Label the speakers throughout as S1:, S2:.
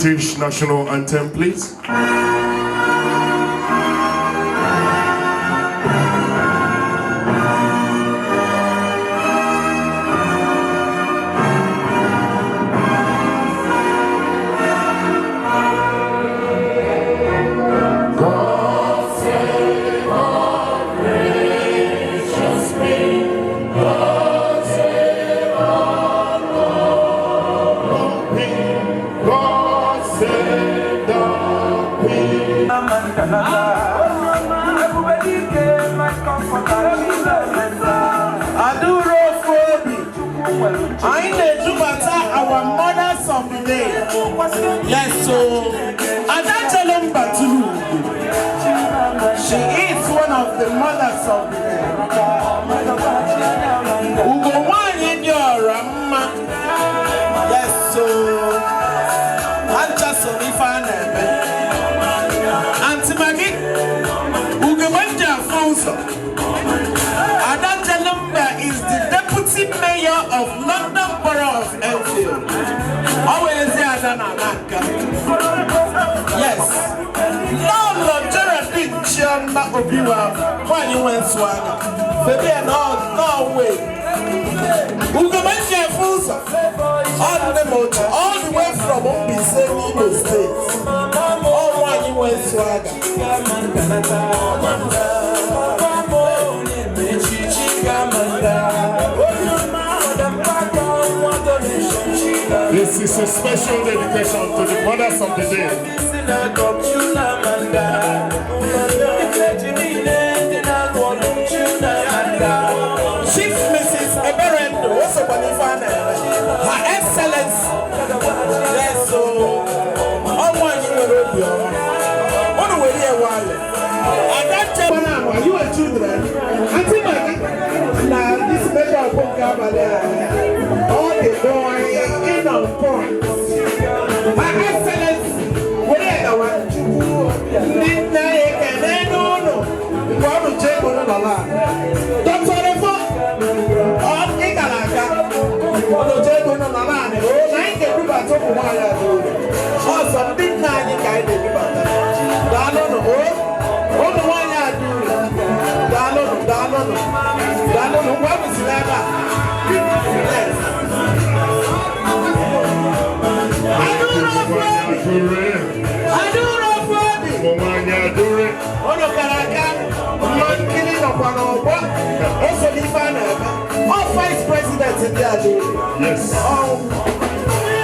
S1: British national anthem, please.
S2: Our mothers of the day. Yes, so Adachelum Batulu. She is one of the mothers of the day. Ugowani Diorama. Yes, so Antasonifane. Antimagi Ugawanja Fonso. Adachelumba is the deputy mayor of London Borough of Enfield. Always there than Anaka. Yes. No, no, Geraldine Chiamba Obiwa. Why you went swagger? Baby, no way. Ugamenja Fusa. All the way from Ombise, Imo State. All why you went swagger.
S1: This is a special dedication to the mothers of the day.
S2: Chief Mrs. Eberendo, also Her Excellency. Yes, so I want you to be on the way here. Are you a children? Now this measure of all the boys in on point. Her Excellency, whatever one to midnight and then no. What would take on the land? Dr. Refo, all Igalaka, what would take on the land? Oh, I get people at top of my head. Oh, some midnight guided people. Dano, oh, the one I do. Dano, what was that? I do not worry. Ono Karaka, man killing of one over. Also, the final, all vice presidents in there.
S1: Yes.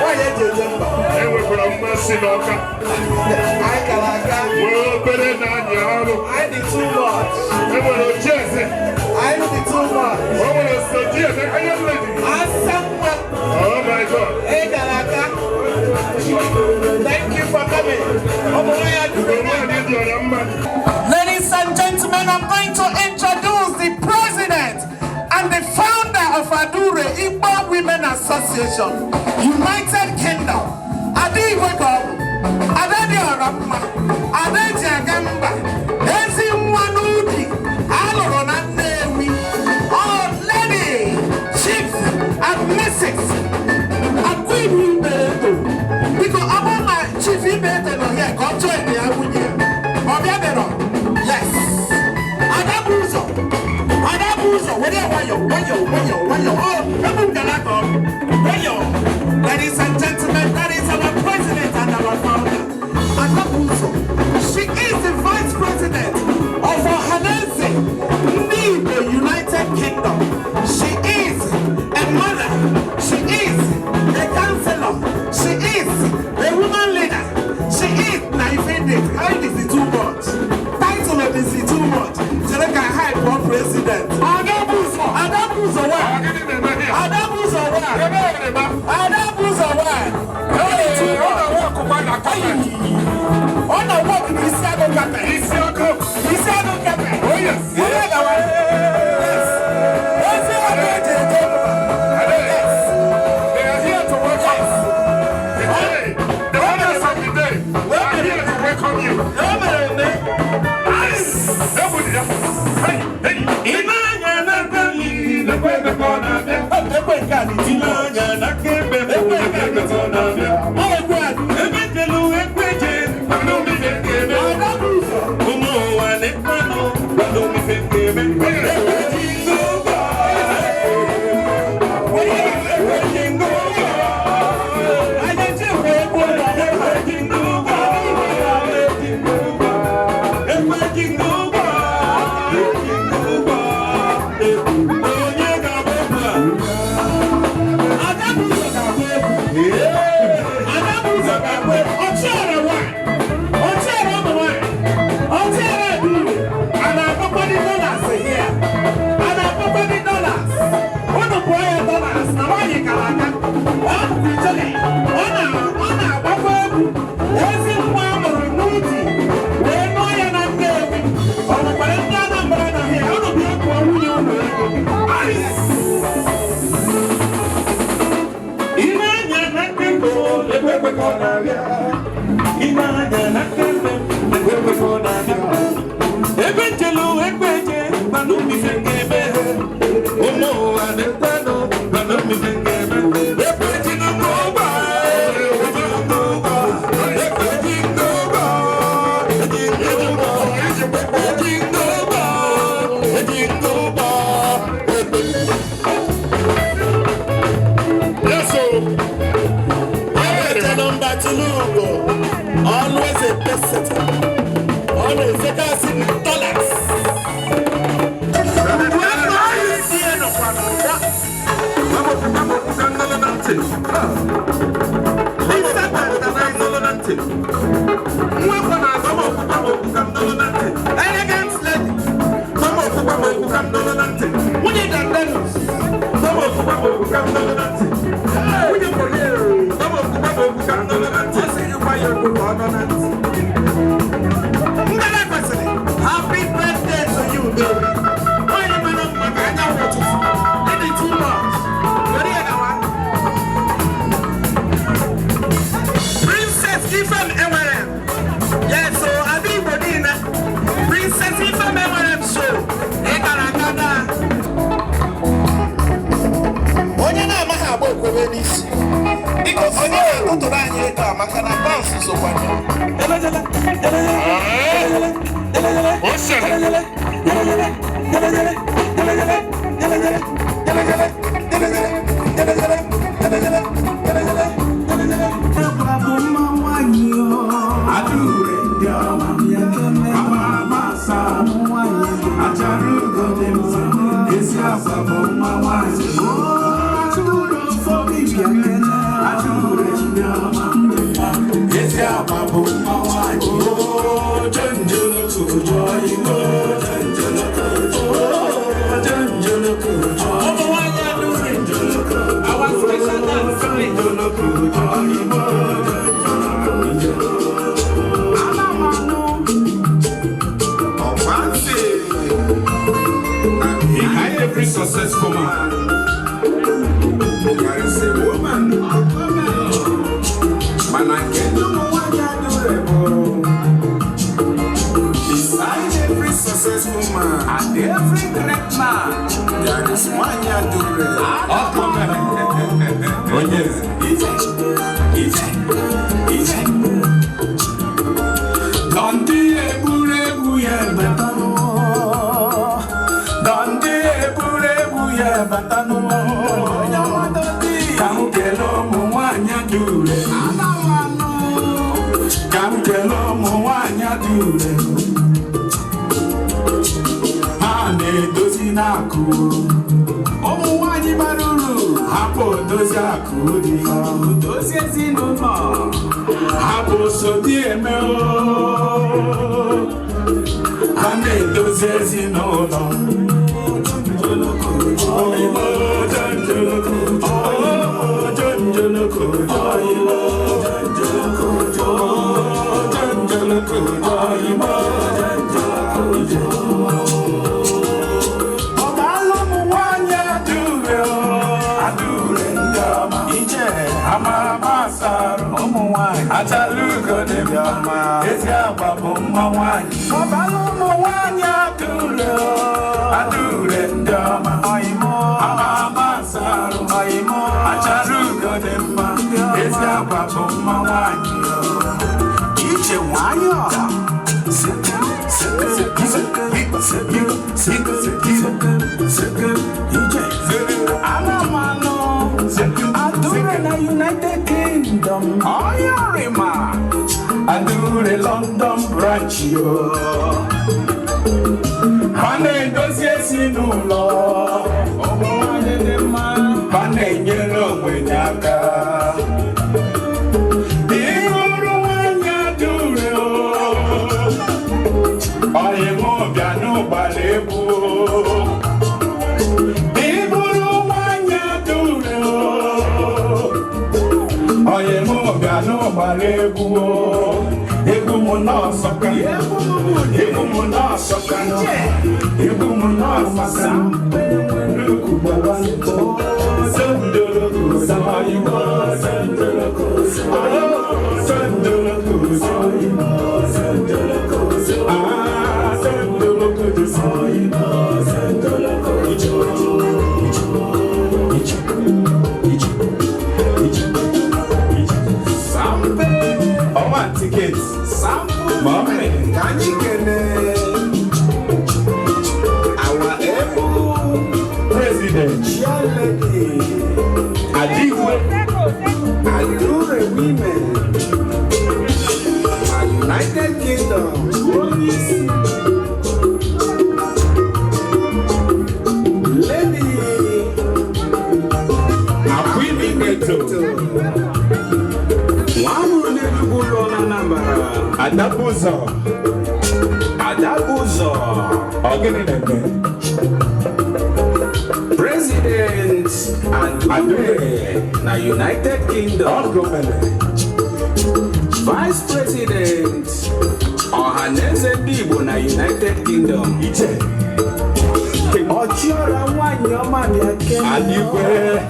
S2: Why did you jump?
S1: And we're from Masinoka.
S2: I Karaka.
S1: Well, better than you.
S2: I did too much.
S1: And we're Jesse.
S2: I did too much.
S1: What was the dear? I am ready. Oh my God.
S2: Hey, Karaka. Thank you for coming. Ladies and gentlemen, I'm going to introduce the president and the founder of Adure Igbo Women Association, United Kingdom. Adi Weko, Adadi Arapma, Adadi Agamba, Ezi Mwanudi, Alorona Newi, all lady, chief, and Mrs. Akwibu Beto. Because about my chief better no here, come join me, I will hear. Yes. Adabuzo, where ladies and gentlemen, that is our president and our founder. Adabuzo, she is the vice president of Ohanese, the United Kingdom. She is a mother. She is a counselor. She is a woman leader. She is Naifendit. How is it too much? Title of this is too much. So they can hide for president. Adabuzo, what? Always a best setter. Always a $1,000. Elegant lady. We need that Venus. Happy birthday to you, baby. Why am I not my man? I want it. It is too much. Princess Ifem Ewerem. Yes, so I be Bodina. Princess Ifem Ewerem show. Ekaragada. Onyana maha boko wenisi. Because onyana kuturanye eka makana bounce so kwanya.
S1: Every successful man, there is a woman, man I can do what I do. Beside every successful man and every great man, there is one you do. Oh yes, easy. Don't be a batano kamukelo muwanya dure kamukelo muwanya dure ane dozi naku omuwanyi baruru hapo dozi akudi dozi zinuma hapo sodi emeo ane dozi zinoma United Kingdom, Adure London branch, yo. Pane dossier sinulo, Omoane de man, Pane yellow wenaka. Igoro wanya duro, I mo biano balebo. Igoro wanya duro. Oye mo gano baregu egu mo na soka egu mo na soka no egu mo na masa ku baba ko sandolo ku sai mo sandolo ku ayo sandolo ku sai mo sandolo ku ah sandolo ku sai mo sandolo ku tickets. Mommy, can you get our able president? Adure women. United Kingdom. Lady. Adabuzo. President Adure na United Kingdom. Vice President Ohaneze Bibo na United Kingdom. Ochiora Wanyoma Biakene.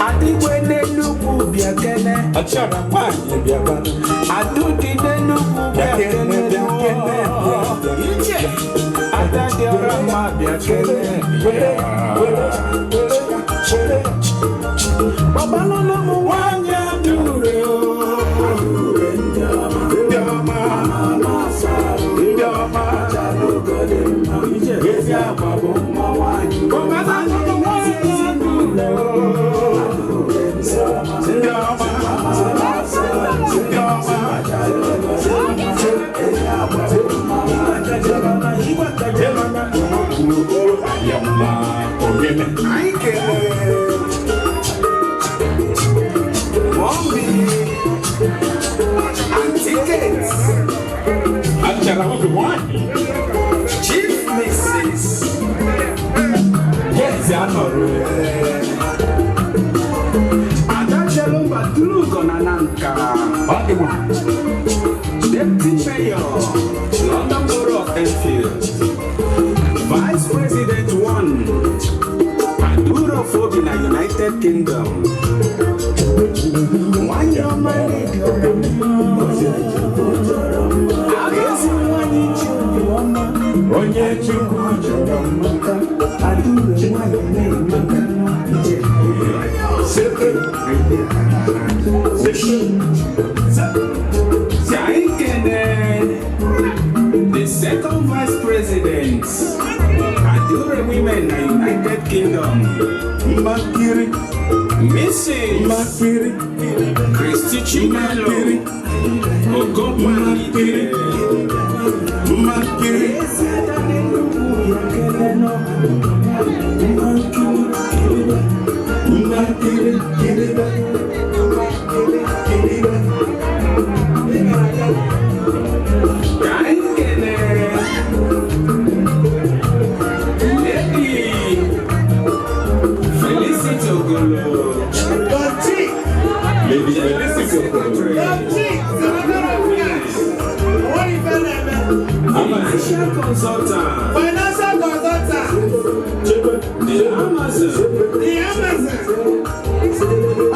S1: Adigwe n'Enugu Biakene. Ochiora Wanyoma Biakene. Adudi n'Enugu Biakene. Adadiora Ma Biakene. Babalolo mu wanya dure o. Ndoma jalugode ma. Ezi ababo ma wanyi. Babalolo mu wanya dure o. Chief Mrs. Yes, Adachalomba Tulugonananka. Deputy Mayor, London Borough of Enfield. Vice President 1, Aduro Fobina, United Kingdom. The second Vice President, Adure Women in the United Kingdom, Mrs. Christy Chimelo, Financial consultant. The Amazon. I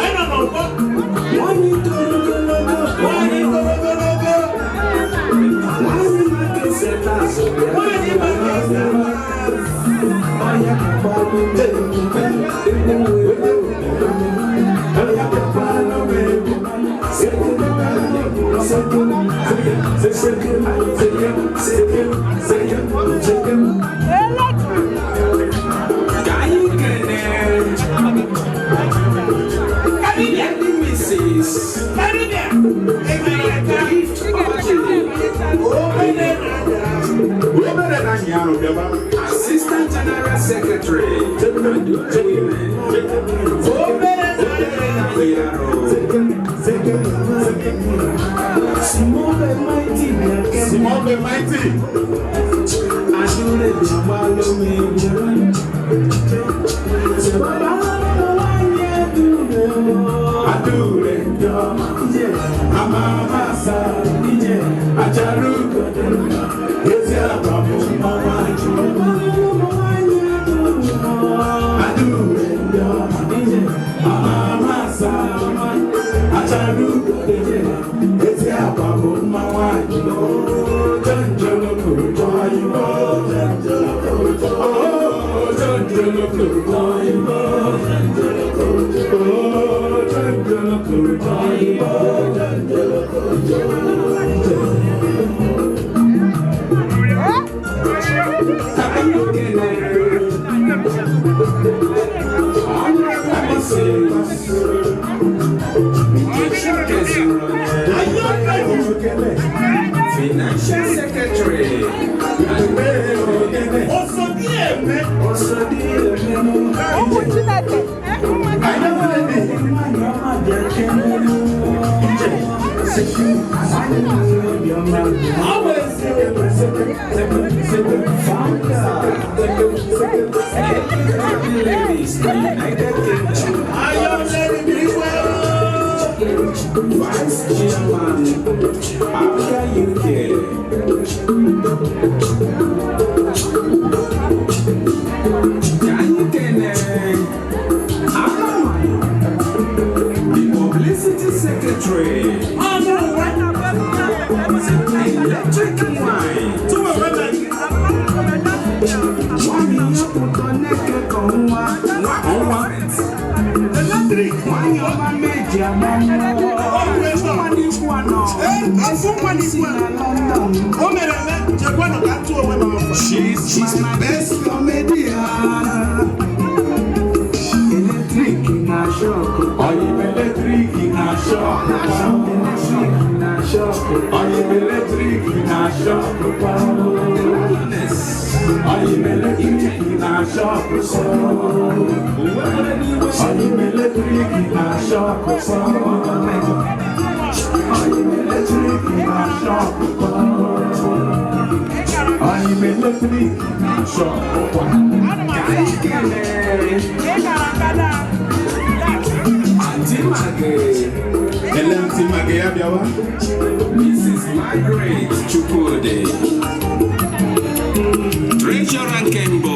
S1: don't know what. Assistant General Secretary. Small and mighty. I Adure Ndoma, Amamasa, Acharuko, Eziababu, Adure Ndoma, Amamasa, Acharuko, Eziababu, Janjalo Kurutoyo, Janjalo Kurutoyo,
S3: Financial Secretary. Vice Chairman, Africa UK. The Publicity Secretary. Electric Wine. She's the best comedian. Electric in a shop.
S1: I'm electric in a shop. I'm electric in a shop. I'm electric in a shop. I'm electric in a shop. I'm electric in a shop. I'm electric in a shop.
S3: Mrs. Margaret Chukwude. Treasurer Kembo.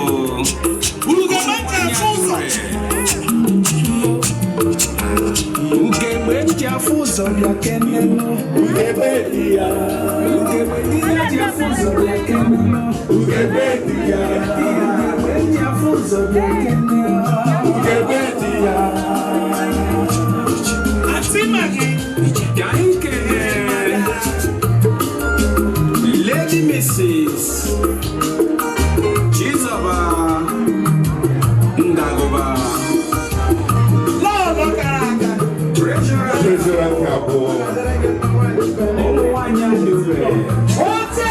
S3: Fuso ya keneno,
S1: Ugebedia,
S3: fuso ya keneno,
S1: Ugebedia,
S3: fuso ya keneno,
S1: Ugebedia.
S2: Atimagi.
S3: Lady Mrs. Chizoba Ndagoba.
S2: Lord Okaranga.
S1: Treasurer Kabo.
S3: Omwanya Dube.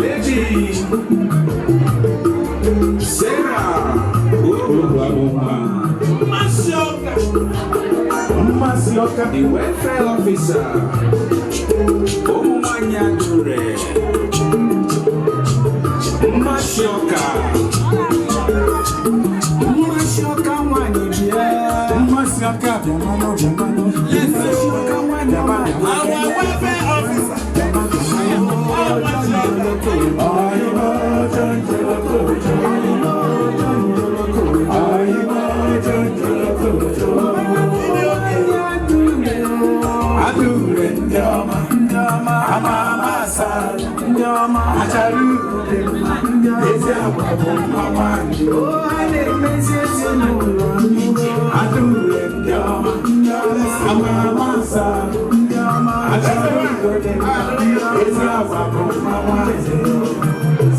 S3: Lady Sarah
S1: Masioka,
S3: the welfare officer. Omwanya Dure. Masioka Wani Bia.
S1: Masioka, Biamano.
S3: Masioka Wani
S2: Our welfare officer.
S1: Adure Ndoma, Amamasa, Acharu, Eziababu, Mawani. Adure Ndoma, Amamasa, Acharu, Eziababu, Mawani.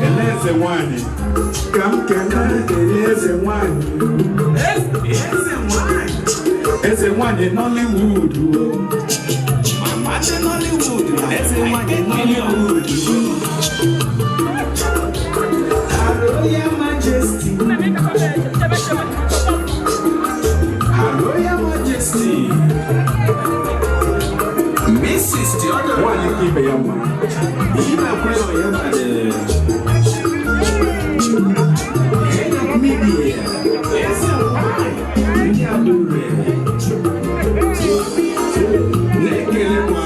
S1: Eleze wani, kamkena eleze wani. eze nwanyị Nollywood
S3: Mama de Nollywood, eze nwanyị Nollywood. Her Royal Majesty. Her Royal Majesty. Mrs. Theodore.
S1: nwanyị ka ibe ya mma.
S3: Ibe kwelo ya made. Head of media. Eze nwanyị. Ndị Adure. Lekele kwa.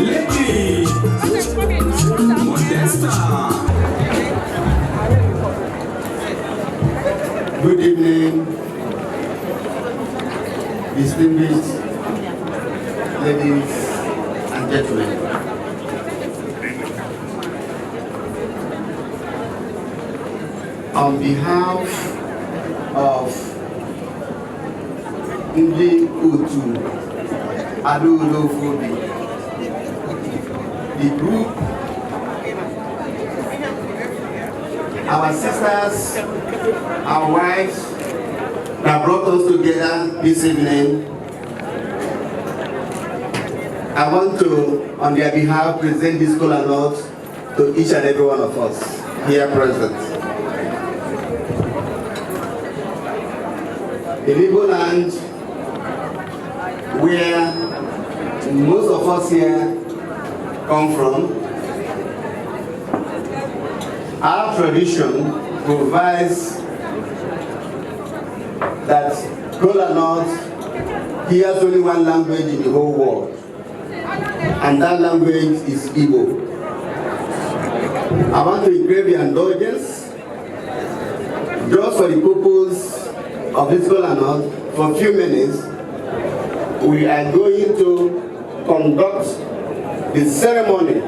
S3: Lady. Modesta.
S4: Good evening, distinguished ladies and gentlemen. On behalf of Ndi Utu Adulofobi, the group, our sisters, our wives that brought us together this evening, I want to, on their behalf, present this kola nut to each and every one of us here present. In Igbo land, where most of us here come from, our tradition provides that kola nut hears only one language in the whole world, and that language is Igbo. I want to engrave your indulgence just for the purpose of this kola nut. For a few minutes, we are going to conduct the ceremony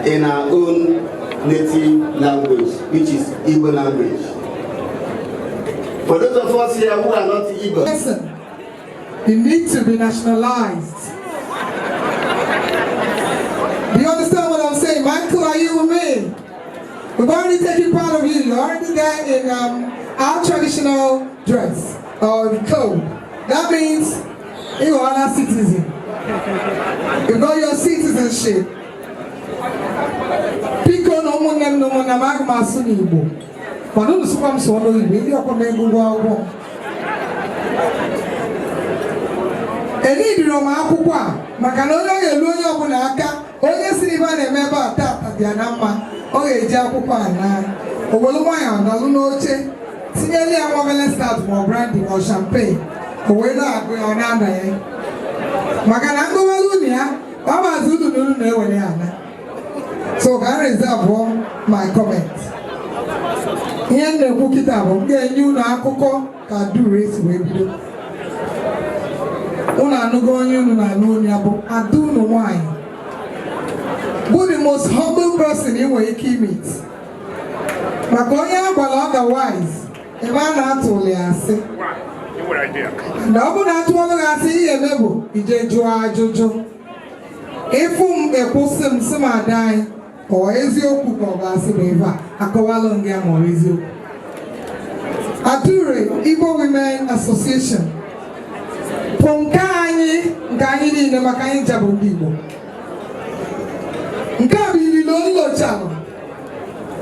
S4: in our own native language, which is Igbo language. For those of us here who are not Igbo,
S5: listen, you need to be nationalized. Do you understand what I'm saying? Michael, are you with me? We've already taken part of you. You're already there in our traditional dress or code. That means you are a citizen. You got your citizenship. Pico no monem no monamag masunibo. But no swam solo, you are coming to go. Any drama, Macanola, Lunia Bunaka, only Silvan and member tap at the Anama, only Japupana, Owolumaya, Nalunoche, Sinelli and Woman start more brandy or champagne, or whether I go on under. Macanango Lunia, Baba Zulu don't know when so I reserve my comment. Here the book it up, get you know, can do race with you. Una no go you no know but I do know why. Who the most humble person you will keep it? Makoya but otherwise, if I not only I say.
S1: Good idea.
S5: No, not only I say a level, Jojo. If a person some are dying, or is your cook of Asibeva, a Kowalonga or is you. Adure, Igbo Women Association. Ponkani, Gani, the Makani Jabubibo. Nkabi, Lolo Channel.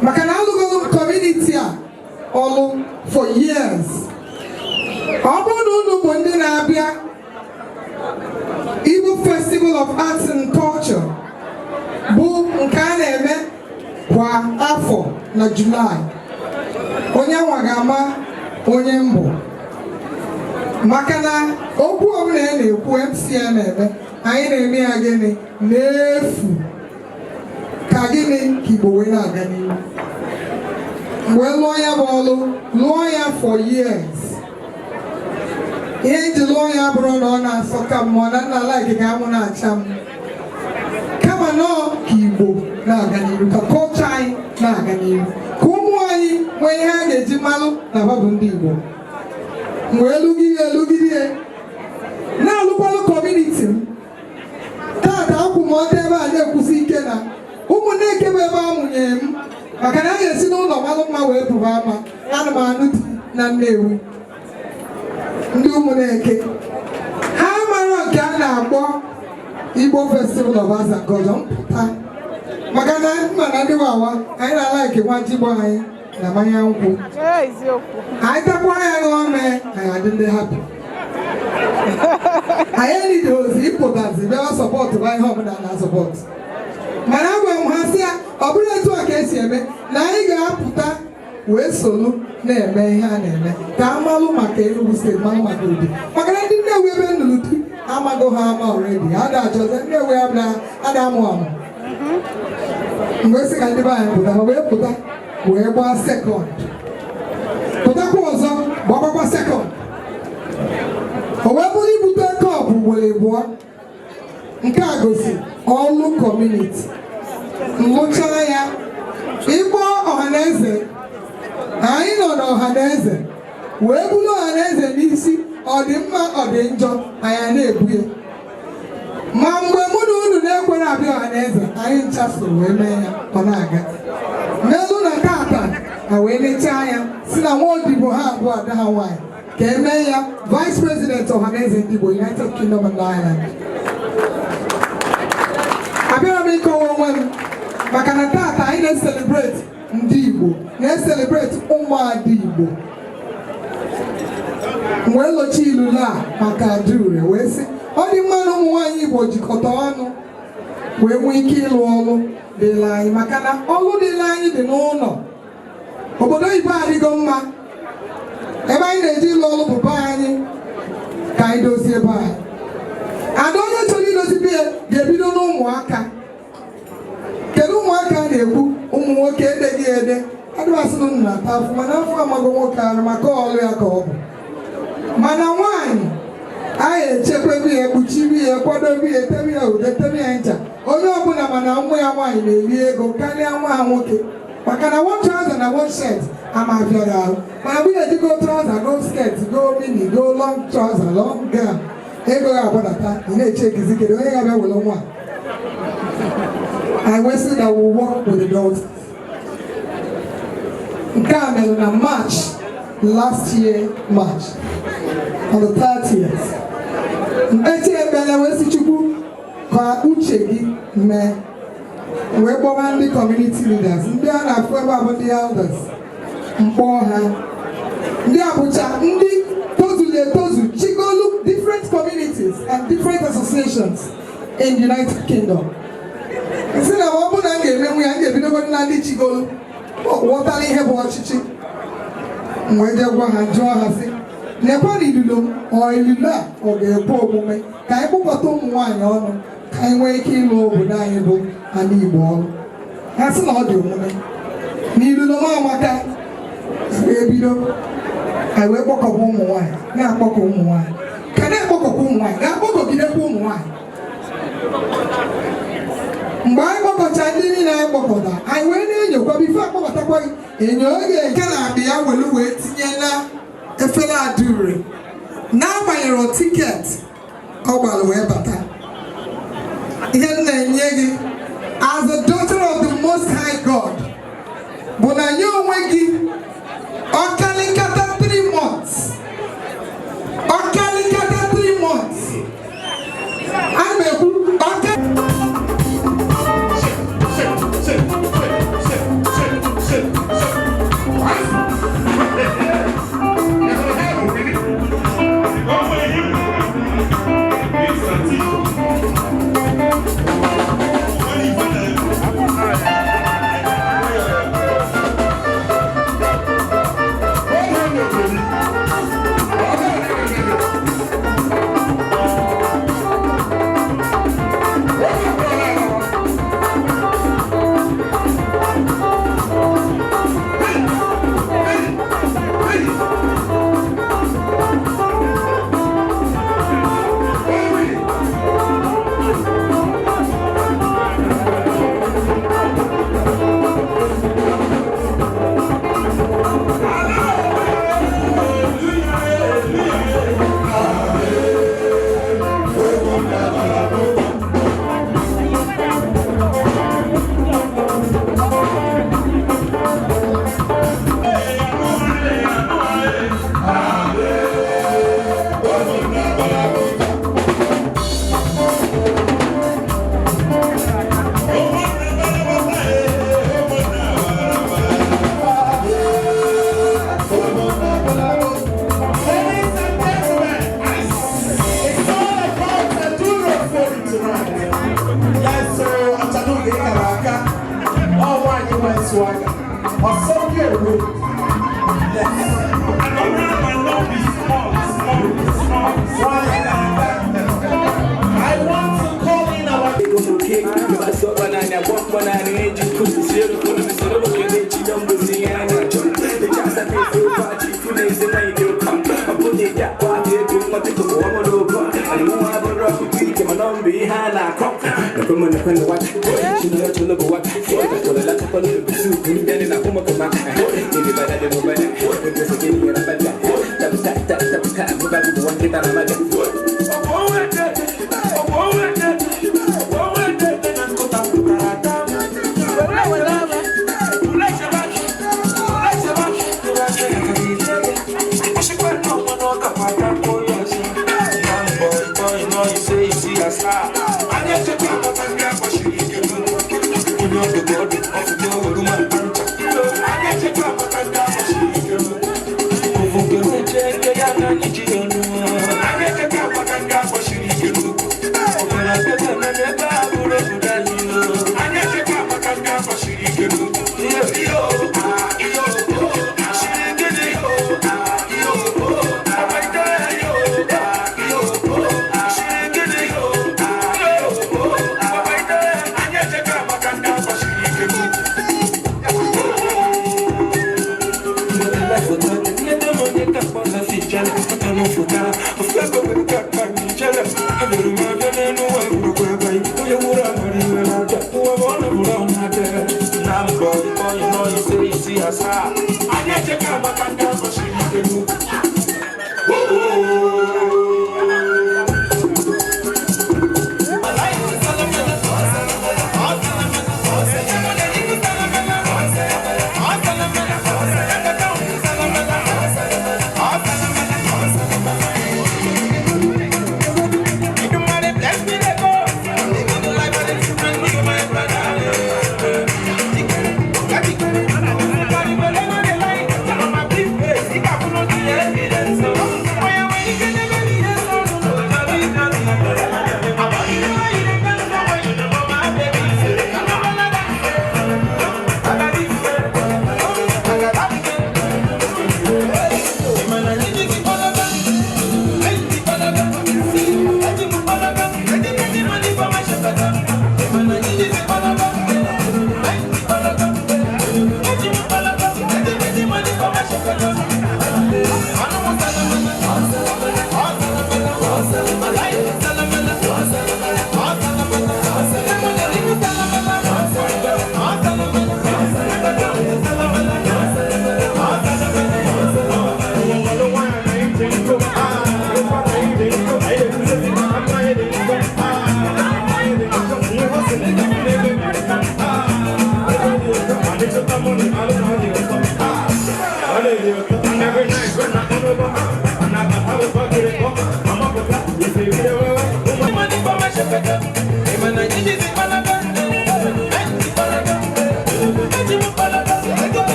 S5: Makanalu community all for years. Obono Bondina Abia, Igbo Festival of Arts and Culture. Bu Nkaneme kwa afọ na July. Onye wagama onye mbo. Makana okwu ọbụla na-ekwu MCM eme anyị na-eme ya gịnị n'efu ka gịnị ka Igbo wee na-aga n'ihu. Mgbe lụọ ya bụ ọlụ lụọ ya for years. Ihe nji lụọ ya bụrụ na ọ na-asọ ka mmụọ na nna like ka amụ na-acha m. Kama nọ ka Igbo na-aga n'ihu ka culture anyị na-aga n'ihu ka ụmụ anyị nwee ihe a ga-eji malụ na babụ ndị Igbo. Mgbe elugide na-alụkwalụ community m taata akwụ m ọdụ ebe a na-ekwusi ike na ụmụnne ekebe ebe a mụnyere m maka na a ga-esi n'ụlọ malụ mma wee pụba ama ana m anụ di na Nnewi ndị Ụmụneke ha mara nke a na-akpọ Igbo Festival of Arts and Culture mpụta maka na mana ndị wawa anyị na-alaiki nwa ji Igbo anyị na mmanya nkwụ anyị takwa ya ṅụọ mee anyị adị ndị hapi anyị niile ozi ịpụtazi bịawa sọpọtụ ba ihe ọbụla na-asọpọtụ mana agwa m ha sị ya ọ bụrụ etu a ka esi eme na anyị ga-apụta wee solu na-eme ihe a na-eme ka amalụ maka Enugu steeti malụ maka Obi maka na ndị Nnewi ebe nnụnụ amago ha ama ọredi a da-achọzi Nnewi ada amụ amụ mgbe sị ka ndị be anyị pụta ma wee pụta wee gbaa sekọnd pụtakwa ọzọ gbagbakwa sekọnd o wee bụrụ ibute kọpụ ugboro abụọ nke a gosi ọlụ kọmuniti nlụchaa ya ịkpọ ọhaneze anyị nọ n'ọhaneze wee bụrụ ọhaneze n'isi ọ dị mma ọ dị njọ anyị na-ebu ya ma mgbe mụ na unu na-ekwere abịa ọhaneze anyị nchaso wee mee ya ọ na-aga n'elu na tata na wee lechaa ya si na nwa odibo ha abụọ ada ha nwaanyị ka emee ya vice president ọhaneze ndị Igbo United Kingdom and Ireland. Abịara m ịkọwa onwe m maka na tata anyị na-eselebreti ndị Igbo na-eselebreti ụmụada Igbo wee lochi ilulu a maka Adaure wee sị ọ dị mma na ụmụ nwaanyị Igbo jikọta ọnụ wee nwee ike ịlụ ọlụ dịla anyị maka na ọlụ dịla anyị dị n'ụlọ obodo Igbo adịgo mma ebe anyị na-eji ịlụ ọlụ bụ be anyị ka anyị dozie ebe anyị ada onye chọrọ idozi be ya ga-ebido n'ụmụaka kedu ụmụaka na-ekwu ụmụ nwoke edeghị ede adịbasịnụ nna ata afọ mana afọ amago nwoke arụ maka ọlụ ya ka ọ bụ mana nwaanyị anyị echekwebe ya ekpuchibi ya kwadobe ya etebe ya ude tebe ya ncha onye ọbụla mana nwa ya nwaanyị na-eri ego karịa nwa ha nwoke maka na one trouser na one shirt ama abịara ahụ mana mgbe ya go trouser go skirt go mini go long trouser long gown ego ga-agbadata ị na-eche egizi kedu onye ga-abịa were nwa I wasted that will work with the daughters. Nke a mere na March last year March on the 30th. Mkpechi ebele wee si Chukwu ka uche gị mee wee kpọba ndị community leaders ndị a na-afụ ebe abụ ndị elders mkpọ ha ndị abụcha ndị tozuru etozu chigolu different communities and different associations in the United Kingdom. Nsi na ọ bụ na m ga-emenwu ya m ga-ebidogo na ndị chigolu ghọtara ihe bụ ọchịchị wee jee gwa ha jụọ ha sị nekwa na ilulu ọ ilulu a ọ ga-ekwe omume ka anyị kpụkọta ụmụ nwaanyị ọnụ ka anyị nwee ike ịlụ obodo anyị bụ ala Igbo ọrụ ha sị na ọ dị omume na ilulu amaka ebido anyị wee kpọkọba ụmụ nwaanyị na-akpọkọ ụmụ nwaanyị ka na-ekpọkọkwa ụmụ nwaanyị ga-akpọkọgidekwa ụmụ nwaanyị mgbe anyị kpọkọcha ndị niile anyị kpọkọta anyị wee na-enyokwa bifo akpọkọtakwa enyo oge nke na-abịa ya welu wee tinye na efere Adaure n'agbanyeghị tiketi ọ gbara wee bata ihe m na-enye gị as a daughter of the Most High God bụ na nye onwe gị ọkalikata 3 months ọkalikata 3 months a na-ekwu
S1: Oh,
S3: From when the friend watch, she know to look what for the lack of the soup, and then I come up to my maybe better than over there. Because again, you're a bad guy. Tap, go back to the one get out of my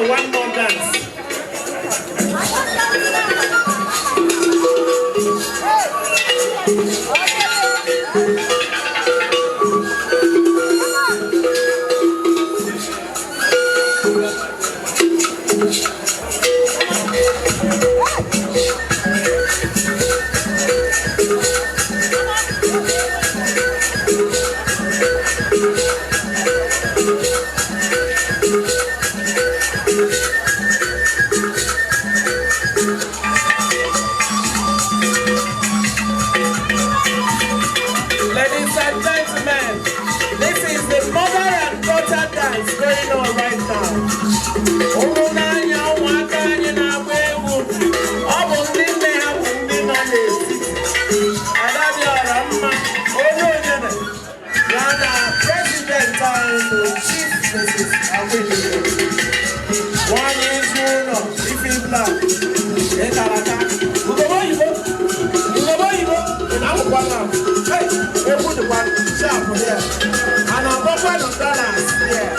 S2: one more dance. Ladies and gentlemen, this is the mother and daughter dance going on right now. President and Chief Mrs. Awele. One is Bruno, if you black. Hey! dollars. Yeah.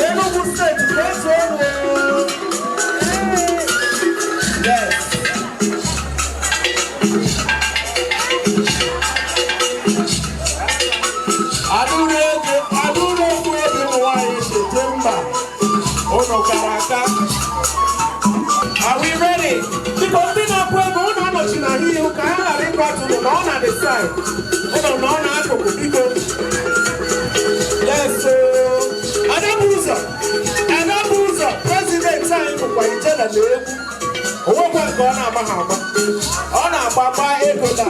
S2: Enugu State, first one. Yes. Are we ready? Because we not going on here, you can't have it back to the on the side. Hold on, yes, Anabuza, President time for Quaitela. What was going on? On our Papa Ecola.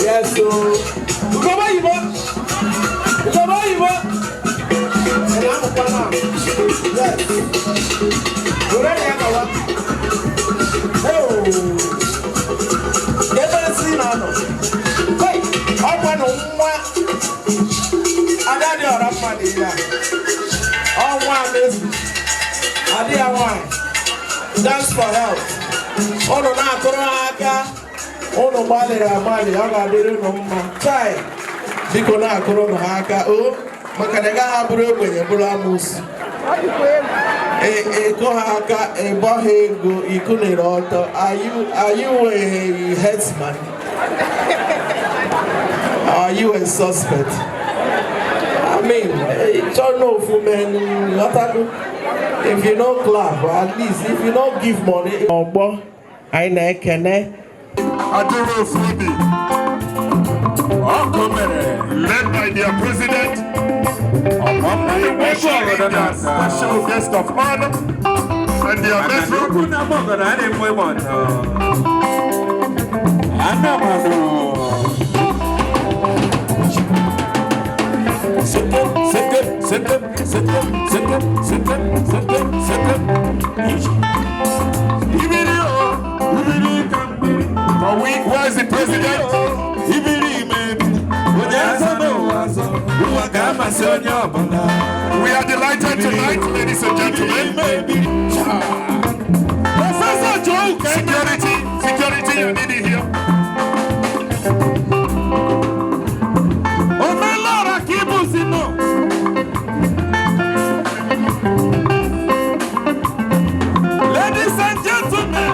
S2: Yes, so go by you. Yes. Oh, never seen no. Hey, I want I got your money. Oh, one is I did one. Thanks for help. Oh, no, not ono bale ramani aga dere no mma chai biko na akoro no aka o makanega aburo egbenye buru amusi go aka ebohego ikunere oto are you a headsman? Are you a suspect? I mean, don't know women if you don't clap, or at least if you don't give money I know
S1: Adoro Fudi, led by their president, special guest of honor, and their metro. Where is the president? We are delighted tonight, ladies and gentlemen. Professor Joe, security, you need it here. Oh my Lord, I keep using no. Ladies and gentlemen.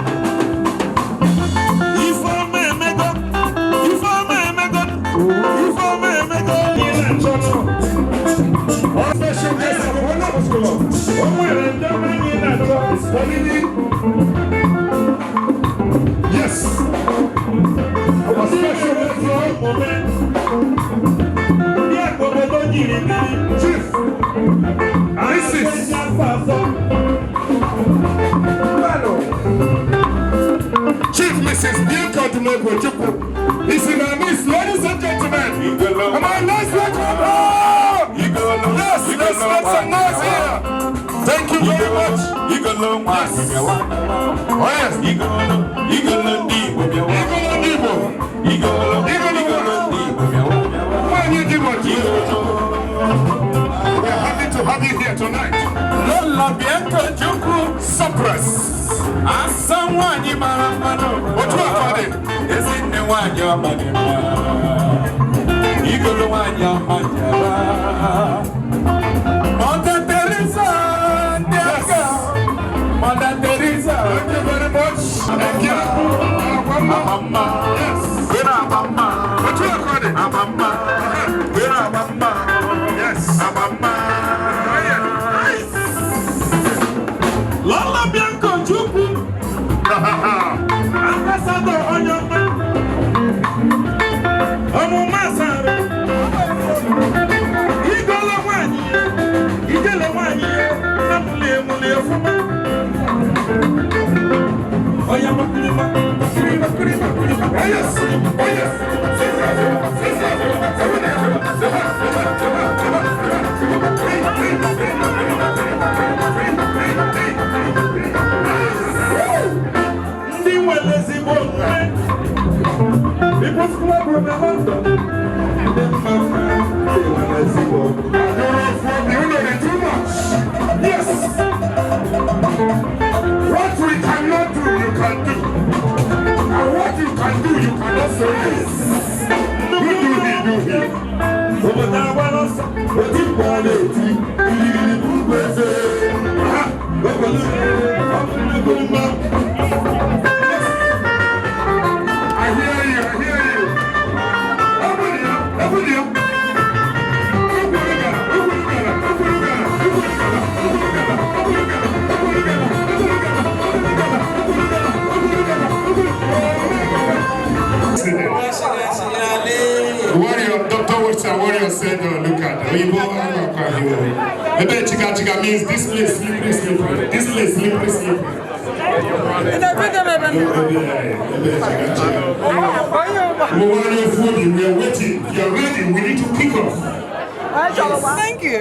S1: Yes, our special moment. Chief, this is Chief Mrs. Bianca Dumego Chukwu. This is our miss, ladies and gentlemen. Come on, let's welcome her. Yes, let's make some noise here. Thank you very much. Yes. Oh yes. We're happy to have you here tonight. Lola Bianca Chukwu Suppress. What you call it? Is it the one you're money? Mother Teresa, Mother Teresa, thank you very much. Thank you. Mama. Yes. Where are Mama? What you call it? Mama. Where are Mama? Yes. Mama. Nice. Lola Bianca Chukwu. Ambassador on your man. People said, oh, look at the Igbo. Ebe chika chika means this place slippery, slippery. This place slippery, slippery. We want your food, we are waiting. You're ready, we need to kick off.
S5: Thank you.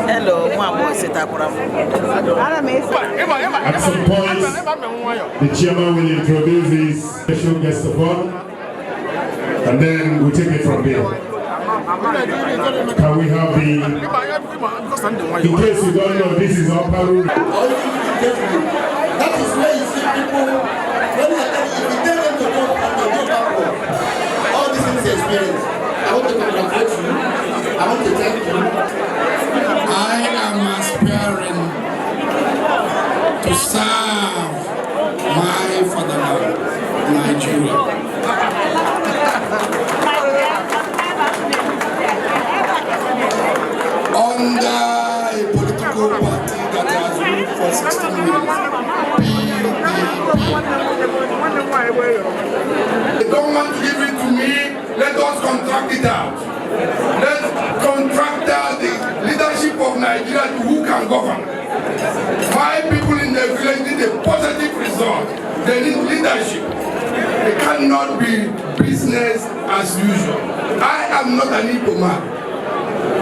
S6: Hello, Mama, sit up.
S1: At some point, the chairman will introduce his special guest of honor, and then we'll take it from there. Can we have the, in case you don't know, this is our parole.
S4: That is where you see people, when you tell them to go backward, all this is experience. I want to congratulate you. I want to thank you.
S1: I am aspiring to serve my fatherland, Nigeria. Under a political party that has ruled for 16 years, PDP. They don't want to give it to me, let us contract it out. Let's contract out the leadership of Nigeria to who can govern. My people in the village need a positive result. They need leadership. It cannot be business as usual. I am not an Igbo man.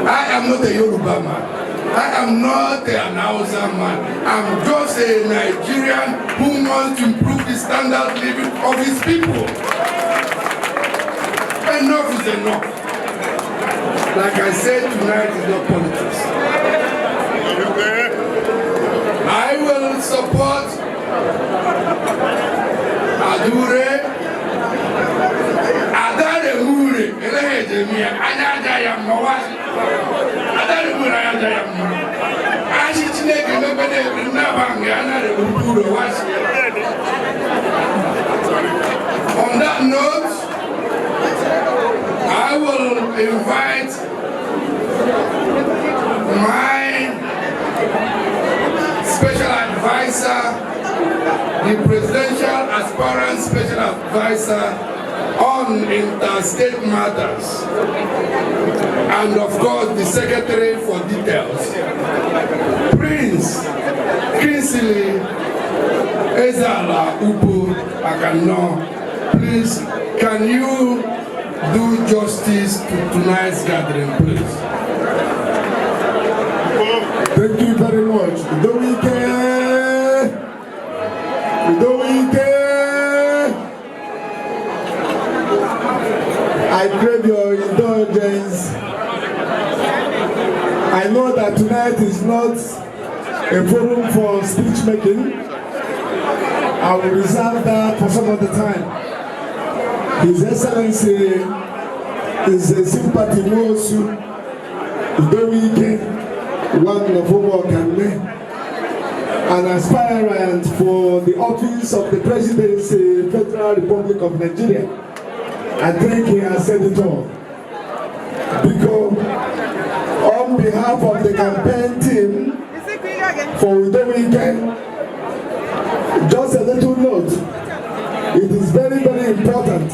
S1: I am not a Yoruba man. I am not an Hausa man. I'm just a Nigerian who wants to improve the standard of living of his people. Enough is enough. Like I said, tonight is not politics. I will support Adure, Adare Muri, Elejemia, Anadayam Mawashi, Adare Muri, Anadayam Muri. Ashitneke, nobody, Nabang, Anare Uru Washi. On that note, I will invite my special advisor, the presidential aspirant special advisor on interstate matters, and of course the secretary for details, Prince Kingsley Ezala Ubu Akano. Please, can you do justice to tonight's gathering, please? Thank you very much.
S7: I crave your indulgence. I know that tonight is not a forum for speech making. I will reserve that for some other time. His Excellency is a sympathy Mosu Udoike, one of Omokanle, an aspirant for the office of the Presidency, Federal Republic of Nigeria. I think he has said it all. Because on behalf of the campaign team for Udoike, just a little note. It is very, very important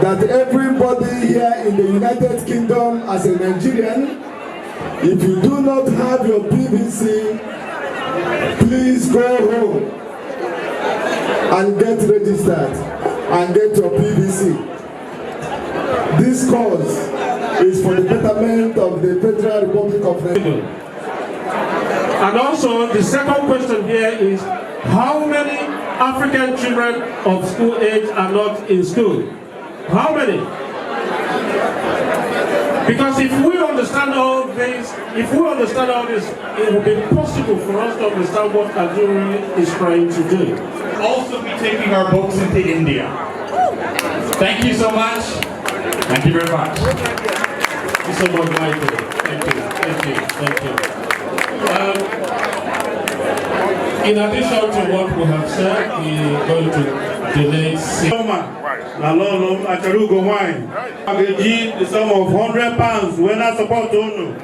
S7: that everybody here in the United Kingdom as a Nigerian, if you do not have your PVC, please go home and get registered and get your PVC. This cause is for the betterment of the Federal Republic of Nigeria.
S8: And also, the second question here is, how many African children of school age are not in school? How many? Because if we understand all this, it will be possible for us to understand what Adure is trying to do.
S9: We'll also be taking our books into India. Thank you so much. Thank you very much.
S8: Thank you so much, Michael. Thank you. In addition to what we have said, we are going to donate
S1: Nalolo Acharugo wine. I will give the sum of £100 when I support Onu.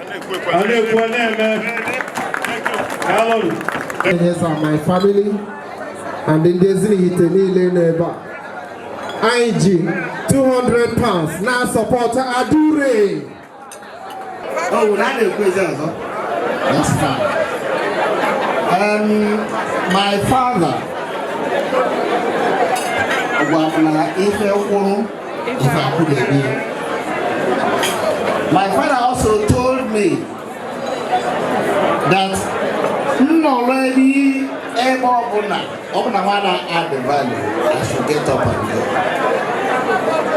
S10: Yes, my family and in Disney Hiteli neighbor. IG £200 now supporter Adure.
S4: Oh, that is crazy, huh? That's fine. My father. My father also told me that already add the value. I should get up and go.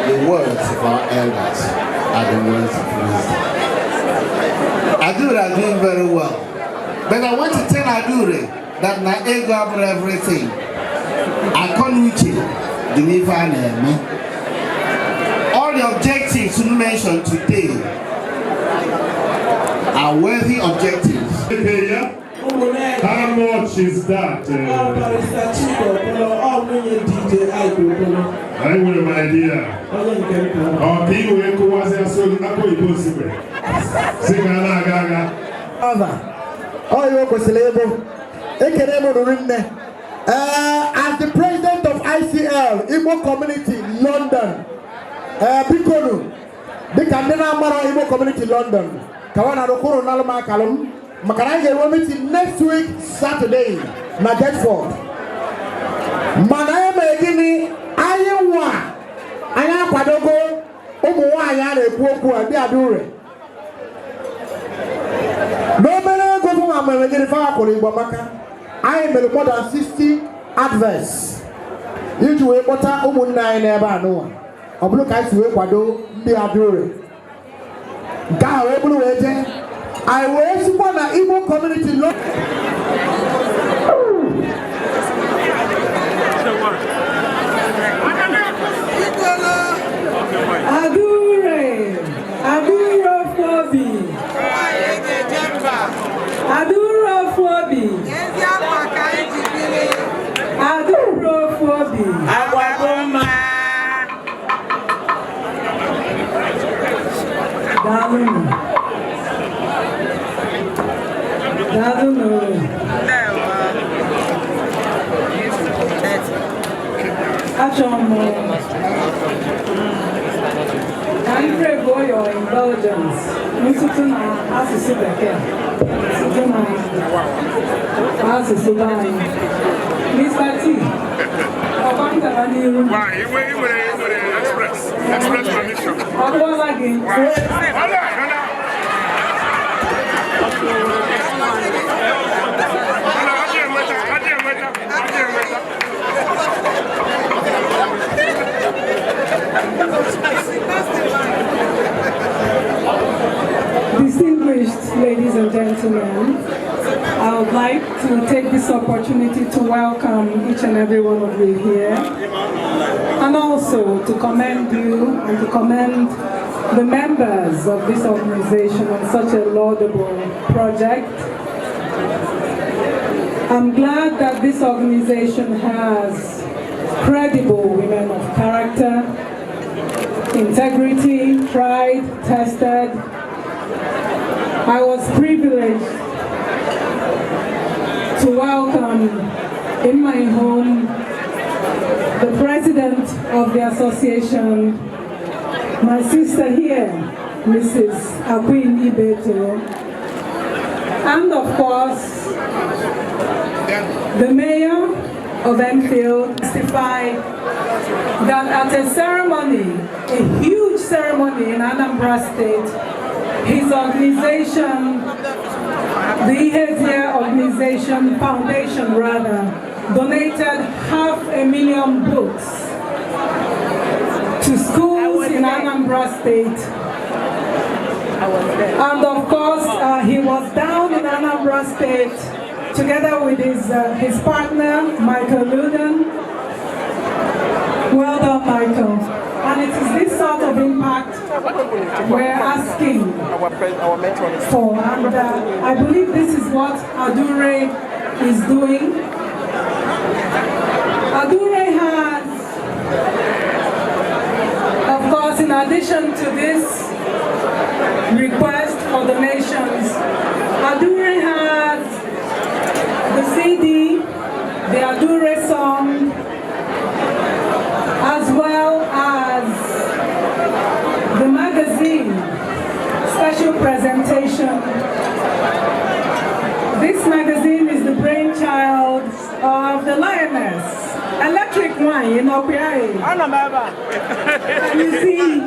S4: The words of our elders are the words of wisdom. Adure are doing very well. But I want to tell Adure that my ego above everything. I can't deliver all the objectives you mentioned today are worthy objectives.
S1: How much is that? I will, my dear.
S10: As the president of ICL, Igbo Community, London, Bikonu, the Kandena Mara Igbo Community, London, Kawana Rokoro Nalama Kalum, Makaranga will meet next week, Saturday, na Bedford. Manayama Gini, Ayawa, Aya Padogo, Omuwa Yare, Kuoku, and Adure. No matter go from American Fakoli, Bamaka. I am more than 60 adverts. You do a water, Omunai never know. A blue kite to Ecuador, be Adure. I will support the Igbo community.
S5: Adure Fobi. Adure Fobi. Aduro-phobia. Aguagoma. I pray for your indulgence. Mr. T. Express permission. Distinguished ladies and gentlemen, I would like to take this opportunity to welcome each and every one of you here, and also to commend you and to commend the members of this organization on such a laudable project. I'm glad that this organization has credible women of character, integrity, tried, tested. I was privileged to welcome in my home the president of the association, my sister here, Mrs. Akwin Ibeto, and of course, the mayor of Enfield testified that at a ceremony, a huge ceremony in Anambra State, his organization, the Ihezie Organization Foundation donated 500,000 books to schools in Anambra State. And of course, he was down in Anambra State together with his partner, Michael Luden. Well done, Michael. And it is this sort of impact we're asking for. And I believe this is what Adure is doing.
S11: introduction. This magazine is the brainchild of the Lioness, Electric Wine in Opiai. And you see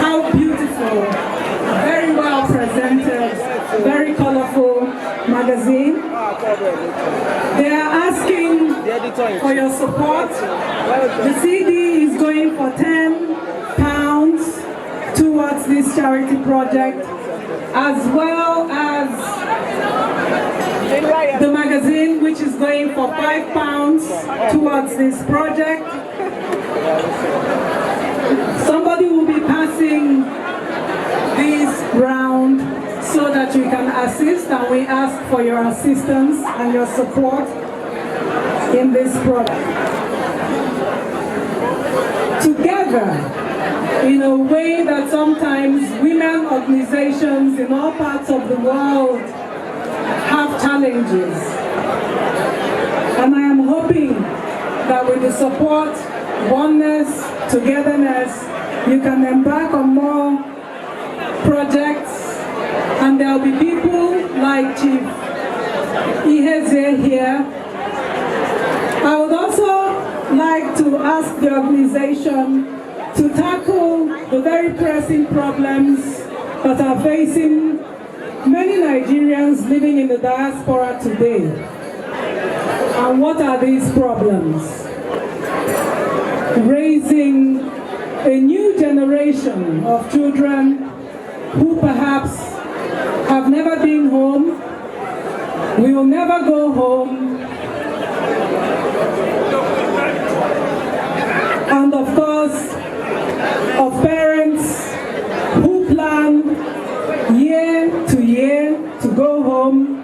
S11: how beautiful, very well presented, very colorful magazine. They are asking for your support. The CD is going for £10 towards this charity project, as well as the magazine, which is going for £5 towards this project. Somebody will be passing this round so that you can assist, and we ask for your assistance and your support in this project. Together, in a way that sometimes women organizations in all parts of the world have challenges. And I am hoping that with the support, oneness, togetherness, you can embark on more projects, and there will be people like Chief Iheze here. I would also like to ask the organization to tackle the very pressing problems that are facing many Nigerians living in the diaspora today. And what are these problems? Raising a new generation of children who perhaps have never been home, will never go home, and of course, of parents who plan year to year to go home.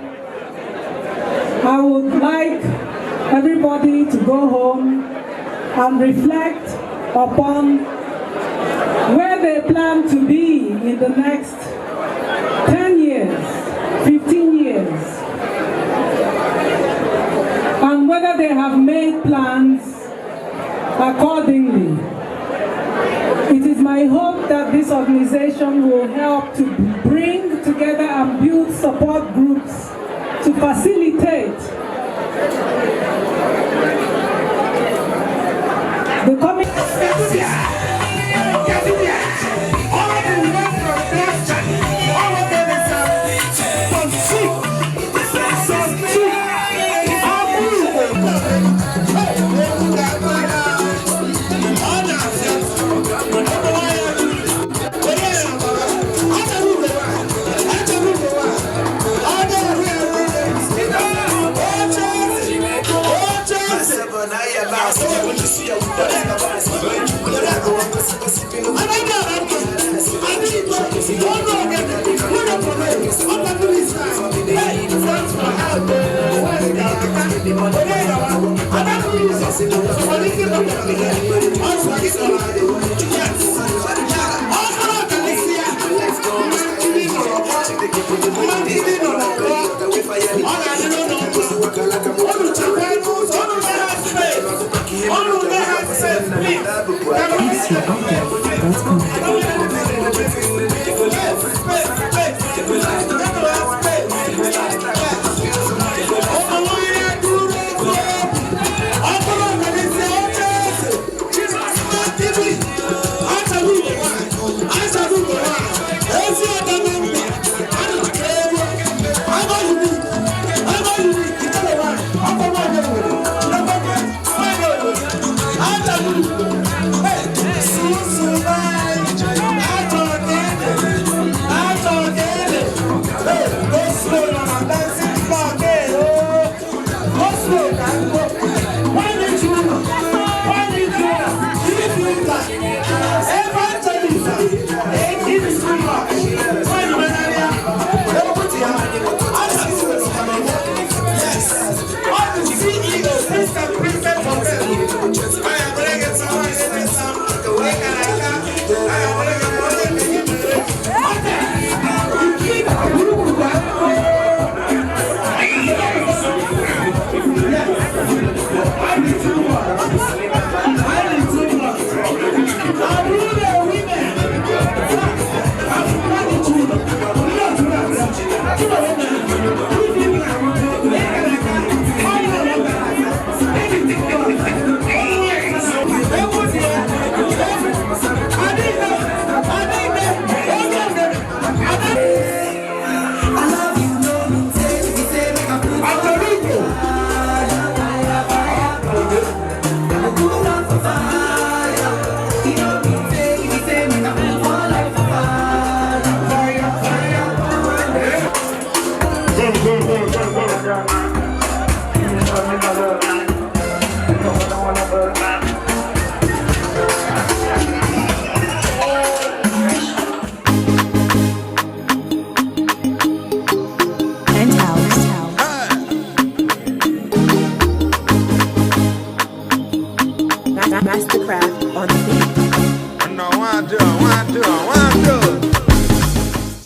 S11: I would like everybody to go home and reflect upon where they plan to be in the next 10 years, 15 years, and whether they have made plans accordingly. It is my hope that this organization will help to bring together and build support groups to facilitate the coming.
S12: Merci.